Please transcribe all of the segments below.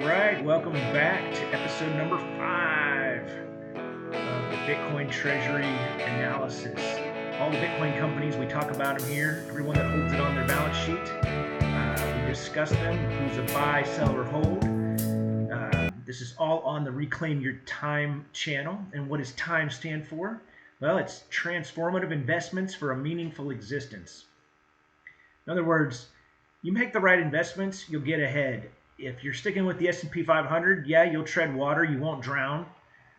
right, welcome back to episode number 5 of the Bitcoin Treasury analysis. All the Bitcoin companies, we talk about them here, everyone that holds it on their balance sheet. We discuss them, who's a buy, sell, or hold. This is all on the Reclaim Your Time channel. And what does time stand for? Well, it's transformative investments for a meaningful existence. In other words, you make the right investments, you'll get ahead. If you're sticking with the S&P 500, yeah, you'll tread water, you won't drown,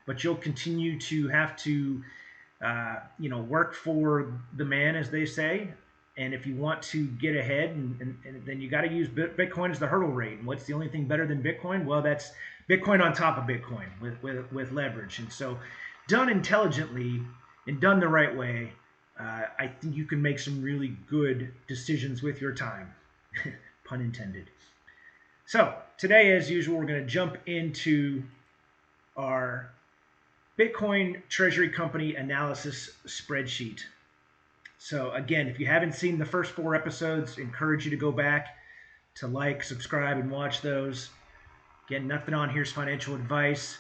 but you'll continue to have to, work for the man, as they say. And if you want to get ahead, and then you got to use Bitcoin as the hurdle rate. And what's the only thing better than Bitcoin? Well, that's Bitcoin on top of Bitcoin with leverage. And so, done intelligently and done the right way, I think you can make some really good decisions with your time, pun intended. So today, as usual, we're going to jump into our Bitcoin Treasury Company analysis spreadsheet. So again, if you haven't seen the first 4 episodes, I encourage you to go back to like, subscribe, and watch those. Again, nothing on here is financial advice,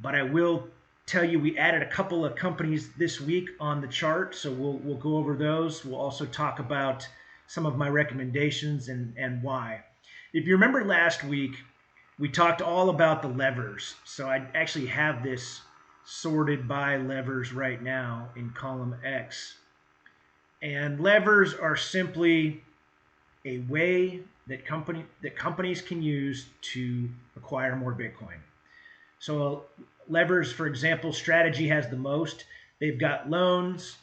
but I will tell you we added a couple of companies this week on the chart, so we'll go over those. We'll also talk about some of my recommendations and why. If you remember last week, we talked all about the levers. So I actually have this sorted by levers right now in column X. And levers are simply a way that companies can use to acquire more Bitcoin. So levers, for example, Strategy has the most. They've got loans,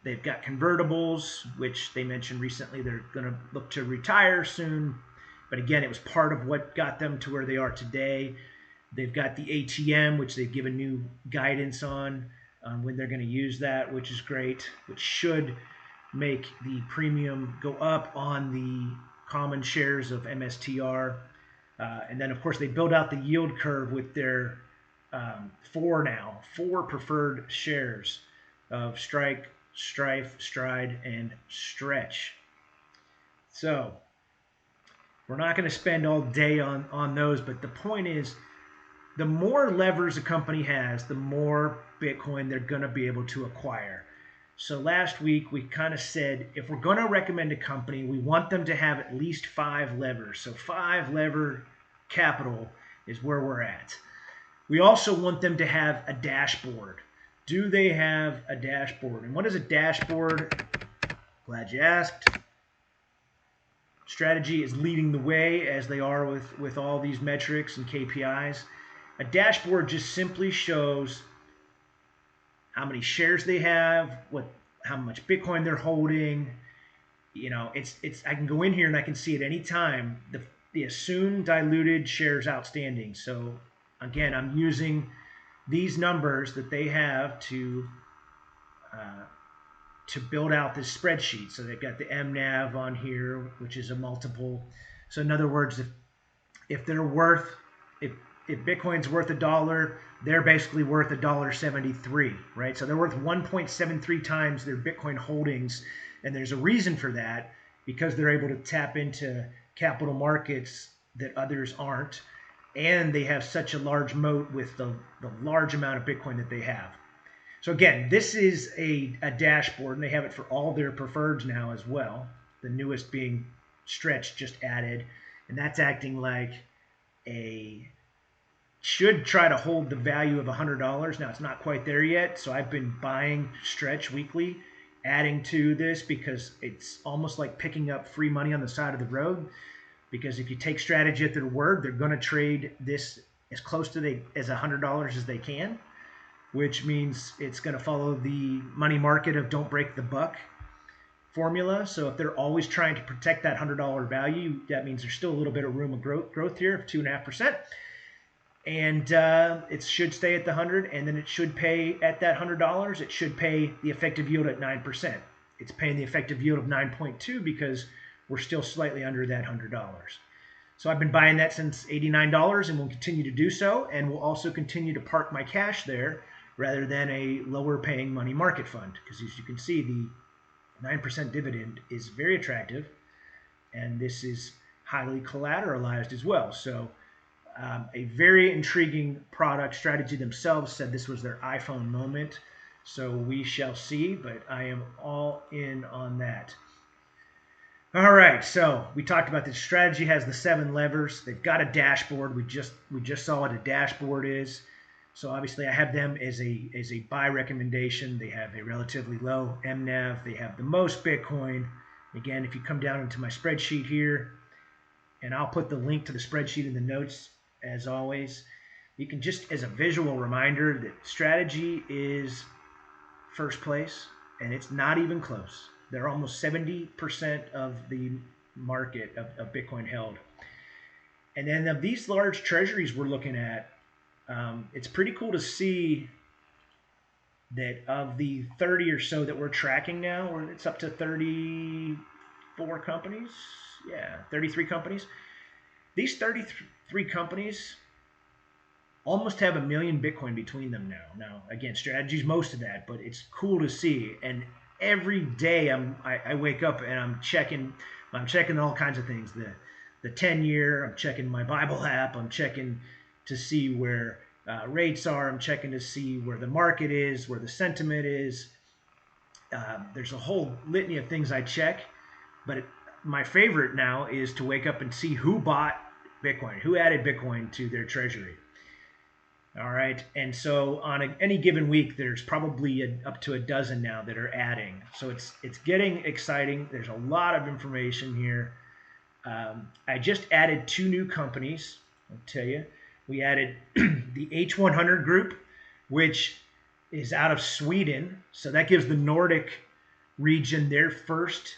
they've got convertibles, which they mentioned recently they're going to look to retire soon. But again, it was part of what got them to where they are today. They've got the ATM, which they've given new guidance on when they're going to use that, which is great, which should make the premium go up on the common shares of MSTR. And then, of course, they build out the yield curve with their 4 preferred shares of Strike, Strife, Stride, and Stretch. So we're not going to spend all day on those, but the point is, the more levers a company has, the more Bitcoin they're going to be able to acquire. So last week, we kind of said, if we're going to recommend a company, we want them to have at least 5 levers. So 5 lever capital is where we're at. We also want them to have a dashboard. Do they have a dashboard? And what is a dashboard? Glad you asked. Strategy is leading the way, as they are with all these metrics and KPIs. A dashboard just simply shows how many shares they have, how much Bitcoin they're holding. I can go in here and I can see at any time the assumed diluted shares outstanding. So again, I'm using these numbers that they have to build out this spreadsheet. So they've got the MNAV on here, which is a multiple. So in other words, if Bitcoin's worth $1, they're basically worth $1.73, right? So they're worth 1.73 times their Bitcoin holdings, and there's a reason for that, because they're able to tap into capital markets that others aren't, and they have such a large moat with the large amount of Bitcoin that they have. So again, this is a dashboard, and they have it for all their preferreds now as well. The newest being Stretch, just added, and that's acting like should try to hold the value of $100. Now it's not quite there yet, so I've been buying Stretch weekly, adding to this, because it's almost like picking up free money on the side of the road. Because if you take Strategy at their word, they're going to trade this as close to as $100 as they can, which means it's going to follow the money market of don't break the buck formula. So if they're always trying to protect that $100 value, that means there's still a little bit of room of growth here of 2.5%. And it should stay at the 100, and then it should pay at that $100. It should pay the effective yield at 9%. It's paying the effective yield of 9.2 because we're still slightly under that $100. So I've been buying that since $89, and will continue to do so, and will also continue to park my cash there rather than a lower paying money market fund, because as you can see, the 9% dividend is very attractive, and this is highly collateralized as well. So A very intriguing product. Strategy themselves said this was their iPhone moment. So we shall see, but I am all in on that. All right, so we talked about this. Strategy has the 7 levers. They've got a dashboard. We just saw what a dashboard is. So obviously, I have them as a buy recommendation. They have a relatively low MNAV. They have the most Bitcoin. Again, if you come down into my spreadsheet here, and I'll put the link to the spreadsheet in the notes as always. You can just as a visual reminder that strategy is first place, and it's not even close. They're almost 70% of the market of Bitcoin held. And then of these large treasuries we're looking at, it's pretty cool to see that of the 30 or so that we're tracking now, or it's up to 34 companies. Yeah, 33 companies. These 33 companies almost have 1 million Bitcoin between them now. Now, again, strategy's most of that, but it's cool to see. And every day I wake up and I'm checking all kinds of things. The 10-year, I'm checking my Bible app, I'm checking to see where rates are, I'm checking to see where the market is, where the sentiment is. There's a whole litany of things I check, but my favorite now is to wake up and see who bought Bitcoin, who added Bitcoin to their treasury. All right, and so on any given week, there's probably up to a dozen now that are adding. So it's getting exciting. There's a lot of information here. I just added 2 new companies. I'll tell you, we added the H100 group, which is out of Sweden. So that gives the Nordic region their first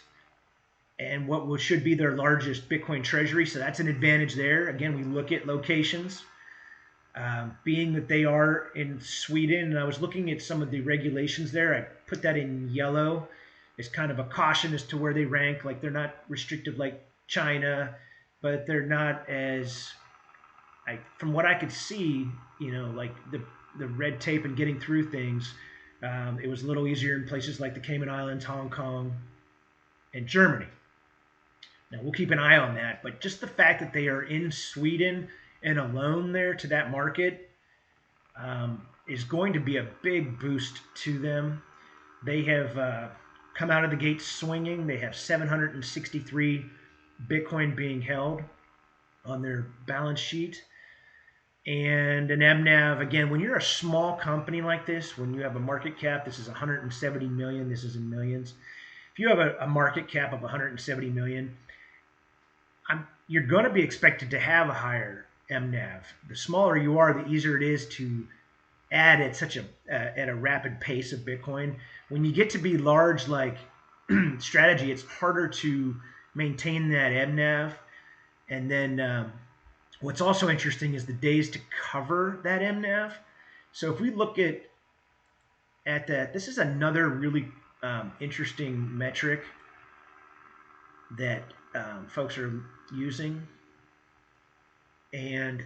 and what should be their largest Bitcoin treasury. So that's an advantage there. Again, we look at locations. Being that they are in Sweden, and I was looking at some of the regulations there, I put that in yellow. It's kind of a caution as to where they rank. Like they're not restrictive like China, but they're not as, from what I could see, like the red tape and getting through things, it was a little easier in places like the Cayman Islands, Hong Kong, and Germany. Now, we'll keep an eye on that, but just the fact that they are in Sweden and alone there to that market is going to be a big boost to them. They have come out of the gate swinging. They have 763 Bitcoin being held on their balance sheet. And an MNAV, again, when you're a small company like this, when you have a market cap, this is 170 million, this is in millions. If you have a market cap of 170 million, you're going to be expected to have a higher MNAV. The smaller you are, the easier it is to add at a rapid pace of Bitcoin. When you get to be large like strategy, it's harder to maintain that MNAV. And then what's also interesting is the days to cover that MNAV. So if we look at that, this is another really interesting metric that folks are using. And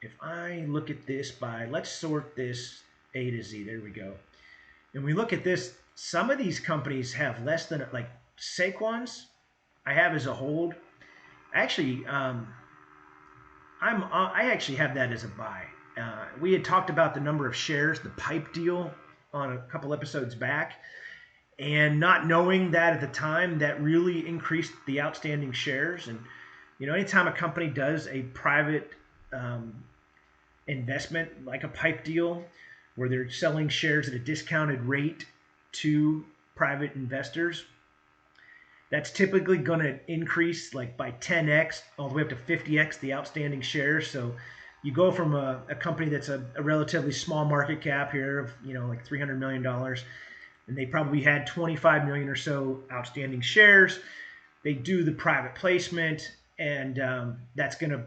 if I look at this let's sort this A to Z, there we go. And we look at this, some of these companies have less than, like Saquon's, I have as a hold. Actually, I actually have that as a buy. We had talked about the number of shares, the pipe deal on a couple episodes back. And not knowing that at the time, that really increased the outstanding shares. And, anytime a company does a private investment, like a pipe deal, where they're selling shares at a discounted rate to private investors, that's typically going to increase like by 10x all the way up to 50x the outstanding shares. So you go from a company that's a relatively small market cap here of like $300 million, and they probably had 25 million or so outstanding shares. They do the private placement, and that's going to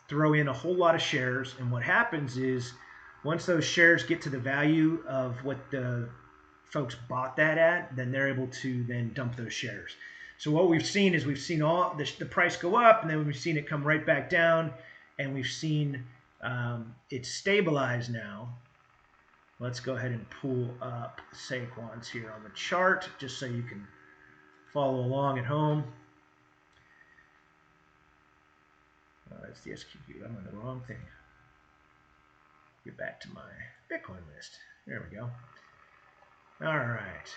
throw in a whole lot of shares. And what happens is once those shares get to the value of what the folks bought that at, then they're able to then dump those shares. So what we've seen is all the price go up, and then we've seen it come right back down, and we've seen it stabilize now. Let's go ahead and pull up Saquon's here on the chart just so you can follow along at home. All That's the SQQ. I'm on the wrong thing. Get back to my Bitcoin list. There we go. All right.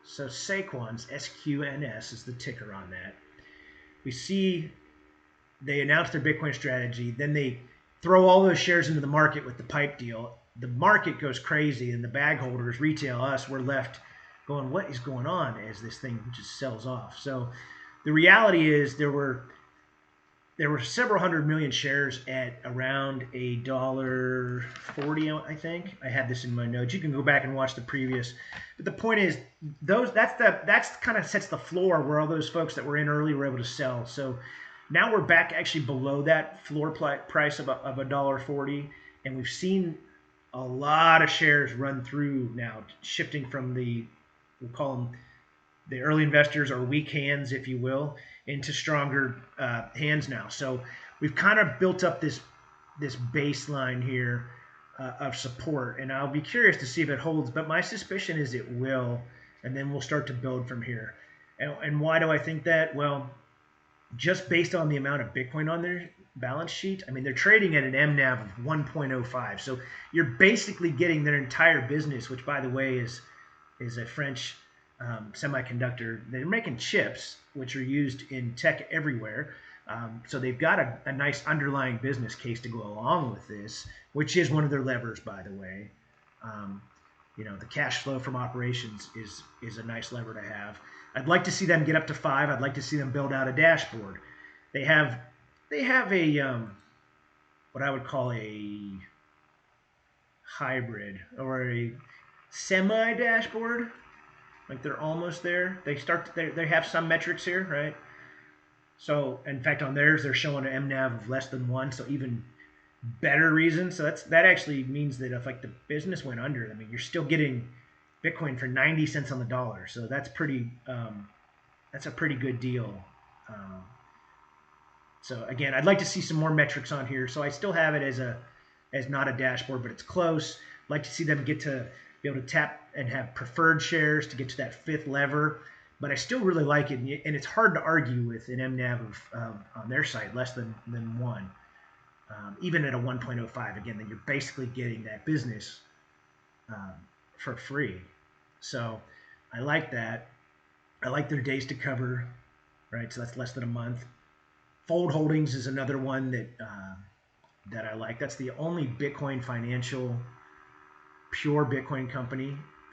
So Saquon's SQNS is the ticker on that. We see they announced their Bitcoin strategy, then they throw all those shares into the market with the pipe deal. The market goes crazy, and the bag holders, retail, us, we're left going, what is going on as this thing just sells off? So the reality is there were several hundred million shares at around $1.40, I think. I had this in my notes. You can go back and watch the previous. But the point is, that's kind of sets the floor where all those folks that were in early were able to sell. So now we're back actually below that floor price of $1.40, and we've seen a lot of shares run through now, shifting from we'll call them the early investors or weak hands, if you will, into stronger hands now. So we've kind of built up this baseline here of support, and I'll be curious to see if it holds. But my suspicion is it will, and then we'll start to build from here. And why do I think that? Well, just based on the amount of Bitcoin on their balance sheet, I mean, they're trading at an MNAV of 1.05. So you're basically getting their entire business, which, by the way, is a French semiconductor. They're making chips, which are used in tech everywhere. So they've got a nice underlying business case to go along with this, which is one of their levers, by the way. The cash flow from operations is a nice lever to have. I'd like to see them get up to 5. I'd like to see them build out a dashboard. They have a what I would call a hybrid or a semi dashboard. Like they're almost there. They have some metrics here, right? So in fact, on theirs they're showing an MNAV of less than 1, so even better reason. So that actually means that if like the business went under, I mean, you're still getting Bitcoin for 90 cents on the dollar. So that's a pretty good deal. So again, I'd like to see some more metrics on here. So I still have it as not a dashboard, but it's close. I'd like to see them get to be able to tap and have preferred shares to get to that 5th lever. But I still really like it, and it's hard to argue with an MNAV on their side less than 1. Even at a 1.05, again, then you're basically getting that business for free. So I like that. I like their days to cover, right? So that's less than a month. Fold Holdings is another one that I like. That's the only Bitcoin pure Bitcoin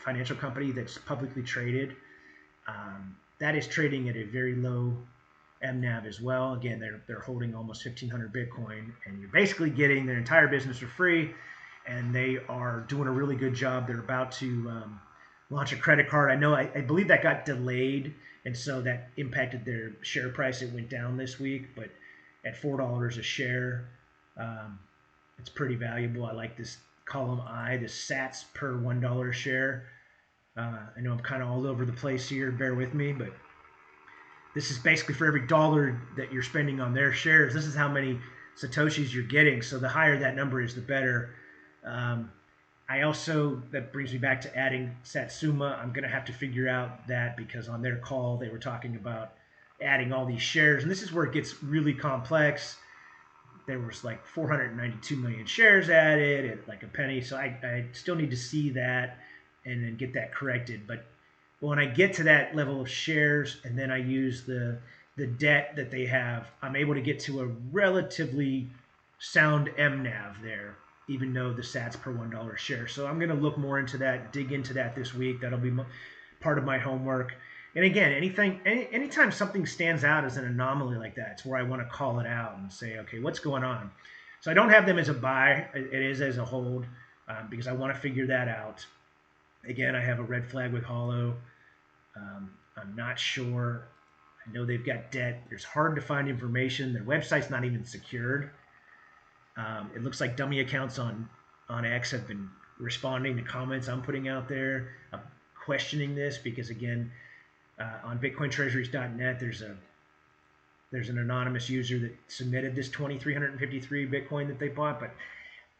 financial company that's publicly traded. That is trading at a very low MNAV as well. Again, they're holding almost 1,500 Bitcoin, and you're basically getting their entire business for free, and they are doing a really good job. They're about to launch a credit card. I believe that got delayed, and so that impacted their share price. It went down this week, but at $4 a share, it's pretty valuable. I like this column I, the sats per $1 a share. I know I'm kind of all over the place here. Bear with me, but this is basically for every dollar that you're spending on their shares. This is how many Satoshis you're getting. So the higher that number is, the better. That brings me back to adding Satsuma. I'm going to have to figure out that because on their call, they were talking about adding all these shares. And this is where it gets really complex. There was like 492 million shares added at like a penny. So I still need to see that and then get that corrected. But when I get to that level of shares and then I use the debt that they have, I'm able to get to a relatively sound MNAV there, even though the sats per $1 share. So I'm going to look more into that, dig into that this week. That'll be part of my homework. And again, anytime something stands out as an anomaly like that, it's where I want to call it out and say, okay, what's going on? So I don't have them as a buy. It is as a hold because I want to figure that out. Again, I have a red flag with Hollow. I'm not sure. I know they've got debt. It's hard to find information. Their website's not even secured. It looks like dummy accounts on X have been responding to comments I'm putting out there. I'm questioning this because, again, on BitcoinTreasuries.net, there's an anonymous user that submitted this 2,353 Bitcoin that they bought, but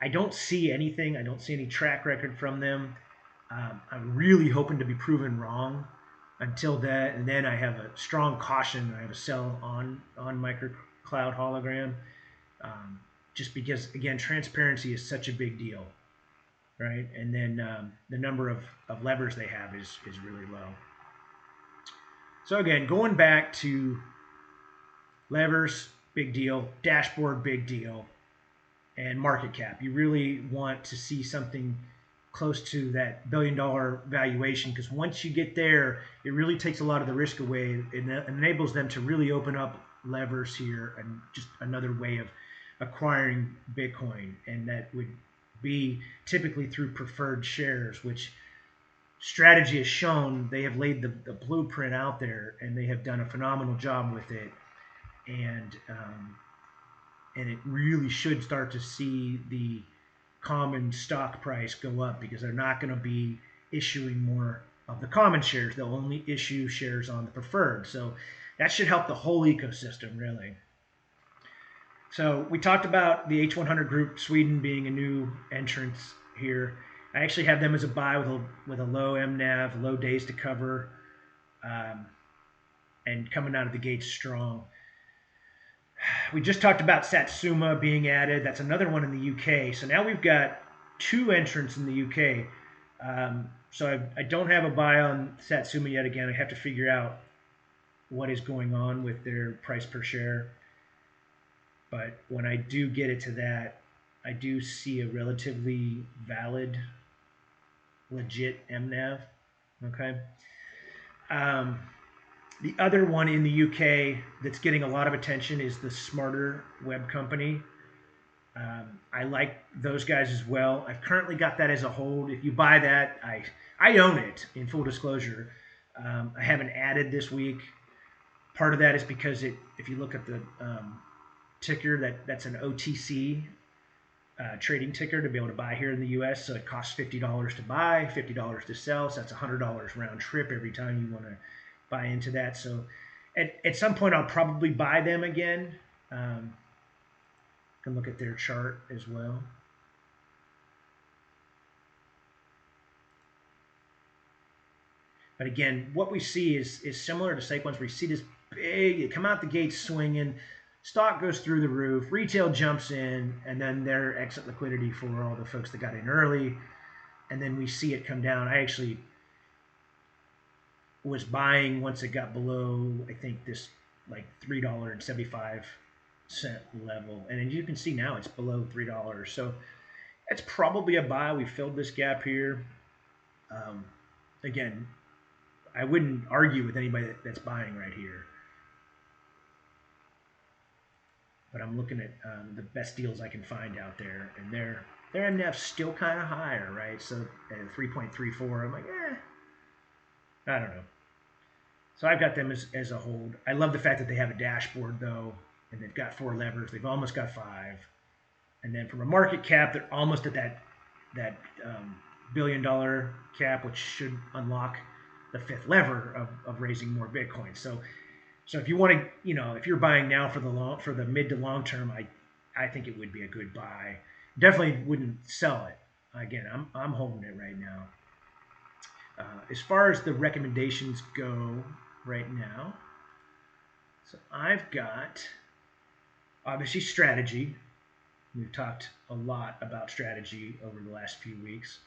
I don't see anything. I don't see any track record from them. I'm really hoping to be proven wrong until that, and then I have a strong caution. I have a sell on micro cloud hologram, um, just because again transparency is such a big deal, right? And then the number of levers they have is really low. So again, going back to levers, big deal. Dashboard, big deal. And market cap. You really want to see something close to that $1 billion valuation, because once you get there, it really takes a lot of the risk away. It enables them to really open up levers here and just another way of acquiring Bitcoin. And that would be typically through preferred shares, which strategy has shown they have laid the blueprint out there and they have done a phenomenal job with it. And it really should start to see the common stock price go up, because they're not going to be issuing more of the common shares. They'll only issue shares on the preferred. So that should help the whole ecosystem, really. So we talked about the H100 group, Sweden being a new entrance here. I actually have them as a buy with a low MNAV, low days to cover, um, and coming out of the gate strong. We just talked about Satsuma being added. That's another one in the UK. So now we've got two entrants in the UK. So I don't have a buy on Satsuma yet. Again, I have to figure out what is going on with their price per share. But when I do get it to that, I do see a relatively valid, legit MNAV. Okay. Um, the other one in the UK that's getting a lot of attention is the Smarter Web Company. I like those guys as well. I've currently got that as a hold. If you buy that, I own it, in full disclosure. I haven't added this week. Part of that is because if you look at the ticker, that's an OTC trading ticker to be able to buy here in the U.S. So it costs $50 to buy, $50 to sell. So that's $100 round trip every time you want to buy into that. So at some point, I'll probably buy them again. Can look at their chart as well. But again, what we see is similar to Saquon's, where we see this big, it come out the gate swinging, stock goes through the roof, retail jumps in, and then their exit liquidity for all the folks that got in early, and then we see it come down. I actually was buying once it got below, I think, this like $3.75 level, and as you can see now, it's below $3. So it's probably a buy. We filled this gap here. Again, I wouldn't argue with anybody that's buying right here. But I'm looking at the best deals I can find out there, and their MNAV's still kind of higher, right? So at 3.34, I'm like, I don't know. So I've got them as a hold. I love the fact that they have a dashboard, though, and they've got 4 levers. They've almost got 5. And then from a market cap, they're almost at that $1 billion cap, which should unlock the 5th lever of raising more Bitcoin. So if you want to, if you're buying now for the mid to long term, I think it would be a good buy. Definitely wouldn't sell it. Again, I'm holding it right now. As far as the recommendations go right now, so I've got obviously strategy. We've talked a lot about strategy over the last few weeks.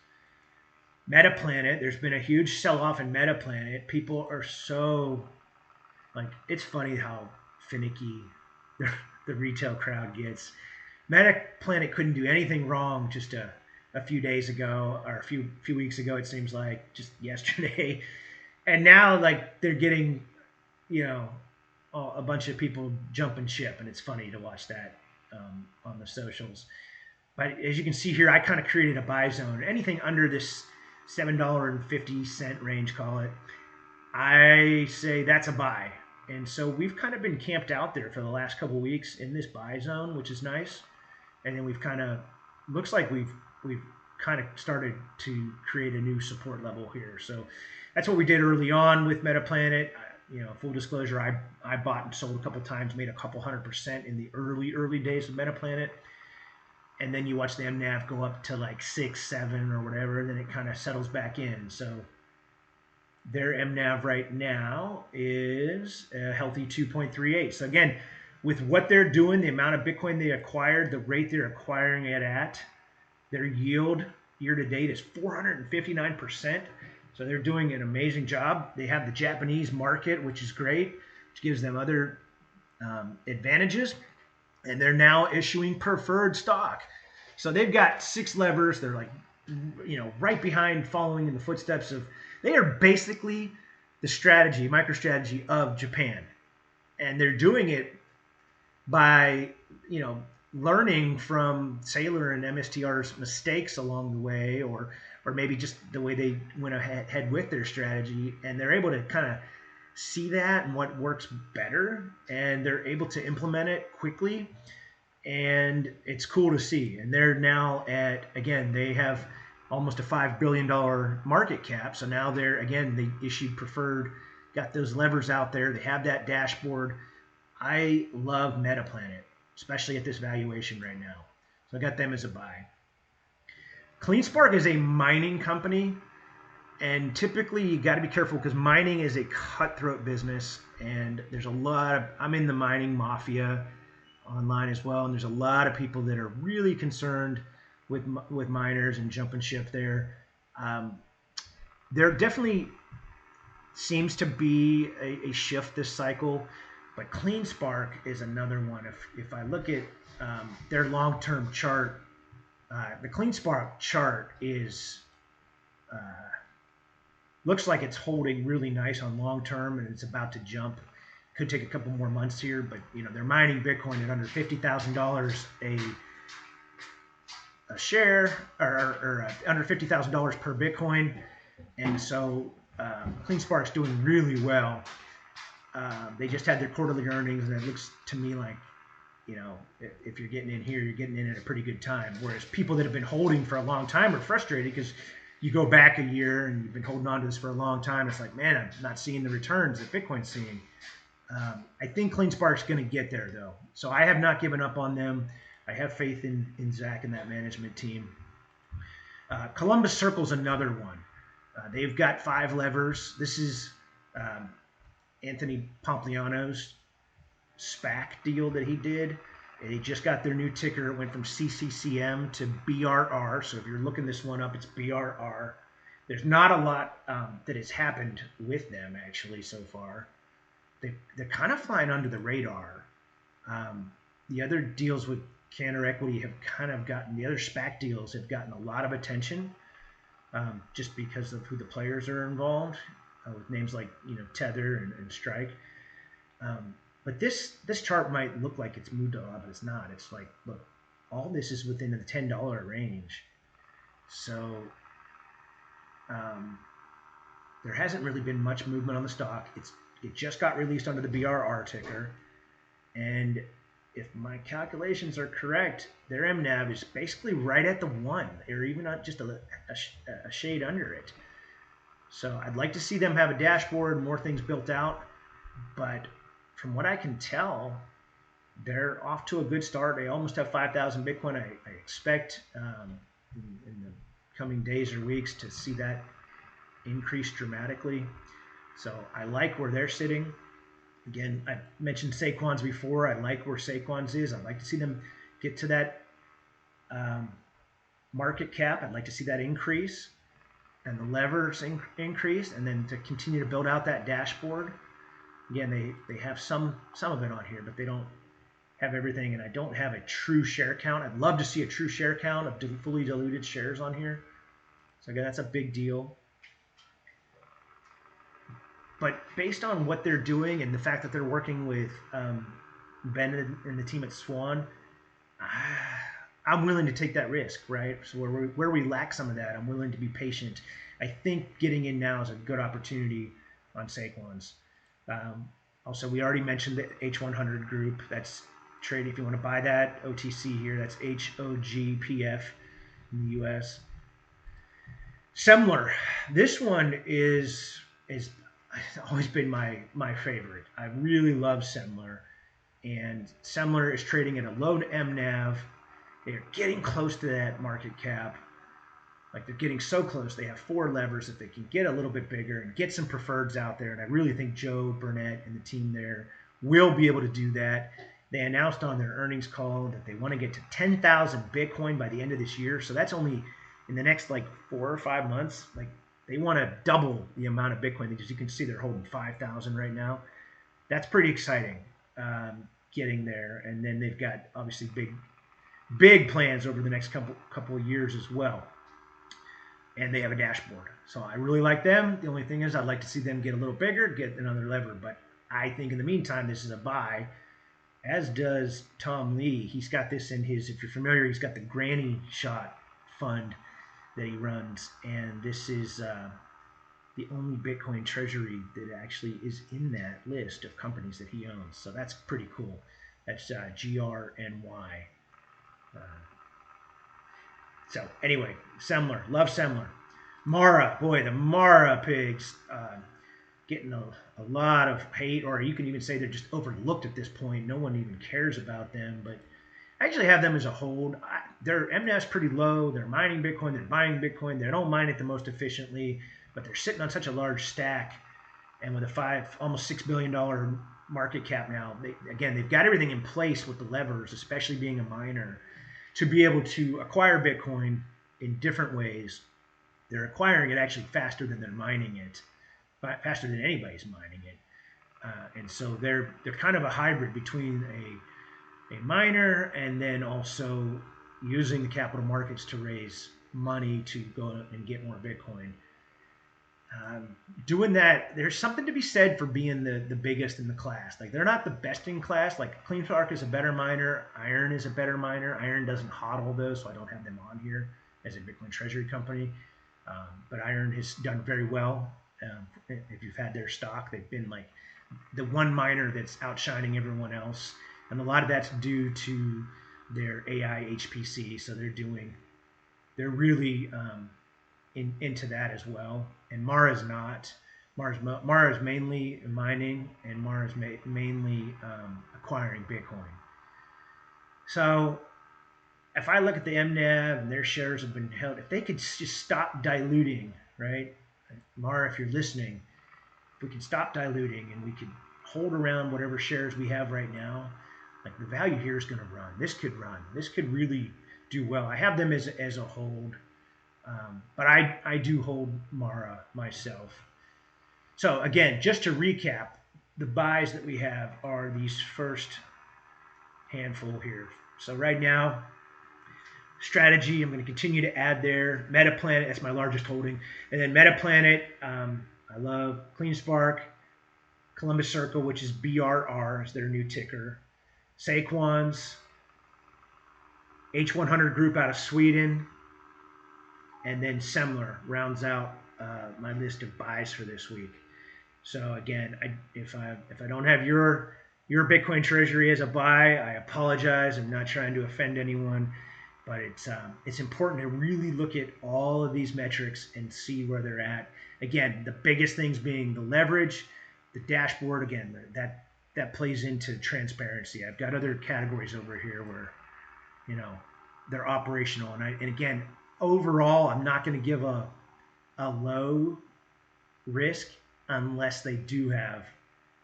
MetaPlanet, there's been a huge sell-off in MetaPlanet. People are so, it's funny how finicky the retail crowd gets. MetaPlanet couldn't do anything wrong just a few days ago, or a few weeks ago, it seems like, just yesterday. And now, they're getting, a bunch of people jumping ship, and it's funny to watch that on the socials. But as you can see here, I kind of created a buy zone. Anything under this $7.50 range, call it, I say that's a buy. And so we've kind of been camped out there for the last couple of weeks in this buy zone, which is nice. And then we've kind of, looks like we've kind of started to create a new support level here. So that's what we did early on with MetaPlanet. Full disclosure, I bought and sold a couple times, made a couple 100% in the early days of MetaPlanet. And then you watch the MNAV go up to 6, 7 or whatever, and then it kind of settles back in. So, Their MNAV right now is a healthy 2.38. So again, with what they're doing, the amount of Bitcoin they acquired, the rate they're acquiring it at, their yield year to date is 459%. So they're doing an amazing job. They have the Japanese market, which is great, which gives them other advantages. And they're now issuing preferred stock. So they've got 6 levers. They're like, right behind, following in the footsteps of. They are basically the MicroStrategy of Japan, and they're doing it by, learning from Saylor and MSTR's mistakes along the way, or maybe just the way they went ahead with their strategy, and they're able to kind of see that and what works better, and they're able to implement it quickly, and it's cool to see. And they're now they have almost a $5 billion market cap. So now they issued preferred, got those levers out there. They have that dashboard. I love Metaplanet, especially at this valuation right now. So I got them as a buy. CleanSpark is a mining company, and typically you got to be careful because mining is a cutthroat business, and there's a lot of, I'm in the mining mafia online as well, and there's a lot of people that are really concerned with miners and jumping ship there. There definitely seems to be a shift this cycle, but CleanSpark is another one. If I look at their long-term chart, the CleanSpark chart is looks like it's holding really nice on long-term, and it's about to jump. Could take a couple more months here, but they're mining Bitcoin at under $50,000 a share, or under $50,000 per Bitcoin, and so CleanSpark's doing really well. They just had their quarterly earnings, and it looks to me like, if you're getting in here, you're getting in at a pretty good time. Whereas people that have been holding for a long time are frustrated because you go back a year and you've been holding on to this for a long time. It's like, man, I'm not seeing the returns that Bitcoin's seeing. I think CleanSpark's going to get there, though. So I have not given up on them. I have faith in Zach and that management team. Columbus Circle's another one. They've got 5 levers. This is Anthony Pompliano's SPAC deal that he did. They just got their new ticker. It went from CCCM to BRR. So if you're looking this one up, it's BRR. There's not a lot that has happened with them, actually, so far. They're kind of flying under the radar. The other deals with Cantor Equity have kind of gotten, the other SPAC deals have gotten a lot of attention just because of who the players are involved, with names like Tether and Strike. But this chart might look like it's moved a lot, but it's not. It's like, look, all this is within the $10 range. So there hasn't really been much movement on the stock. It just got released under the BRR ticker. And if my calculations are correct, their MNAV is basically right at the 1, or even not just a shade under it. So I'd like to see them have a dashboard, more things built out. But from what I can tell, they're off to a good start. They almost have 5,000 Bitcoin. I expect in the coming days or weeks to see that increase dramatically. So I like where they're sitting. Again, I mentioned Saquon's before. I like where Saquon's is. I'd like to see them get to that market cap. I'd like to see that increase and the levers increase, and then to continue to build out that dashboard. Again, they have some of it on here, but they don't have everything, and I don't have a true share count. I'd love to see a true share count of fully diluted shares on here. So again, that's a big deal. But based on what they're doing and the fact that they're working with Ben and the team at Swan, I'm willing to take that risk, right? So where we lack some of that, I'm willing to be patient. I think getting in now is a good opportunity on Saquon's. Also, we already mentioned the H100 group. That's trading. If you want to buy that OTC here, that's HOGPF in the US. Semler. This one is always been my favorite. I really love Semler, and Semler is trading at a low MNAV. They're getting close to that market cap. Like they're getting so close. They have 4 levers that they can get a little bit bigger and get some preferreds out there. And I really think Joe Burnett and the team there will be able to do that. They announced on their earnings call that they want to get to 10,000 Bitcoin by the end of this year. So that's only in the next like 4 or 5 months. Like they want to double the amount of Bitcoin because you can see they're holding 5,000 right now. That's pretty exciting, getting there. And then they've got obviously big plans over the next couple of years as well. And they have a dashboard. So I really like them. The only thing is I'd like to see them get a little bigger, get another lever. But I think in the meantime, this is a buy, as does Tom Lee. He's got this in his, if you're familiar, he's got the Granny Shot fund that he runs. And this is the only Bitcoin treasury that actually is in that list of companies that he owns. So that's pretty cool. That's GRNY. So anyway, Semler, love Semler. Mara, boy, the Mara pigs getting a lot of hate, or you can even say they're just overlooked at this point. No one even cares about them, but I actually have them as a hold. Their MNAV's pretty low. They're mining Bitcoin. They're buying Bitcoin. They don't mine it the most efficiently, but they're sitting on such a large stack, and with a almost $6 billion market cap now, they've got everything in place with the levers, especially being a miner, to be able to acquire Bitcoin in different ways. They're acquiring it actually faster than they're mining it, faster than anybody's mining it. And so they're kind of a hybrid between a miner and then also using the capital markets to raise money to go and get more Bitcoin. Doing that, there's something to be said for being the biggest in the class. Like they're not the best in class. Like CleanSpark is a better miner. Iron is a better miner. Iron doesn't hodl those, so I don't have them on here as a Bitcoin treasury company. But Iron has done very well. If you've had their stock, they've been like the one miner that's outshining everyone else. And a lot of that's due to their AI HPC. So they're really into that as well. And Mara's not. Mara's mainly mining, and Mara's mainly acquiring Bitcoin. So if I look at the MNAV and their shares have been held, if they could just stop diluting, right? Mara, if you're listening, if we can stop diluting and we could hold around whatever shares we have right now, like the value here is going to run. This could run. This could really do well. I have them as a hold. But I do hold Mara myself. So again, just to recap, the buys that we have are these first handful here. So right now, Strategy, I'm going to continue to add there. MetaPlanet, that's my largest holding. And then MetaPlanet, I love CleanSpark, Columbus Circle, which is BRR, is their new ticker. Saquon's, H100 Group out of Sweden, and then Semler rounds out my list of buys for this week. So again, if I don't have your Bitcoin treasury as a buy, I apologize. I'm not trying to offend anyone, but it's important to really look at all of these metrics and see where they're at. Again, the biggest things being the leverage, the dashboard. Again, that plays into transparency. I've got other categories over here where they're operational, and again, overall, I'm not going to give a low risk unless they do have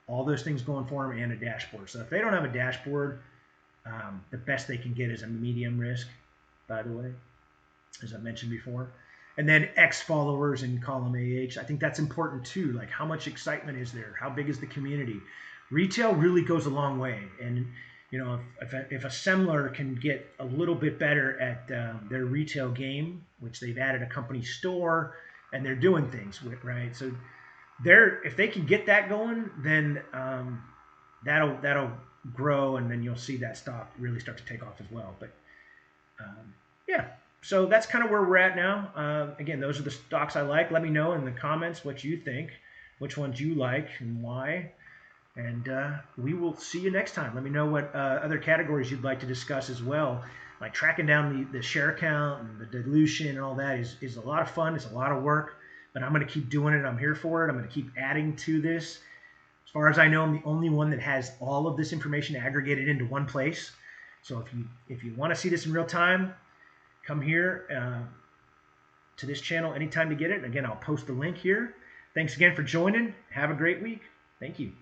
all those things going for them and a dashboard. So if they don't have a dashboard, the best they can get is a medium risk, by the way, as I mentioned before. And then X followers in column AH. I think that's important too. Like how much excitement is there? How big is the community? Retail really goes a long way. And if a Semler can get a little bit better at their retail game, which they've added a company store and they're doing things with, right? So if they can get that going, then that'll grow, and then you'll see that stock really start to take off as well. But yeah, so that's kind of where we're at now. Again, those are the stocks I like. Let me know in the comments what you think, which ones you like and why. And we will see you next time. Let me know what other categories you'd like to discuss as well. Like tracking down the share count and the dilution and all that is a lot of fun. It's a lot of work, but I'm going to keep doing it. I'm here for it. I'm going to keep adding to this. As far as I know, I'm the only one that has all of this information aggregated into one place. So if you want to see this in real time, come here. to this channel anytime to get it. Again, I'll post the link here. Thanks again for joining. Have a great week. Thank you.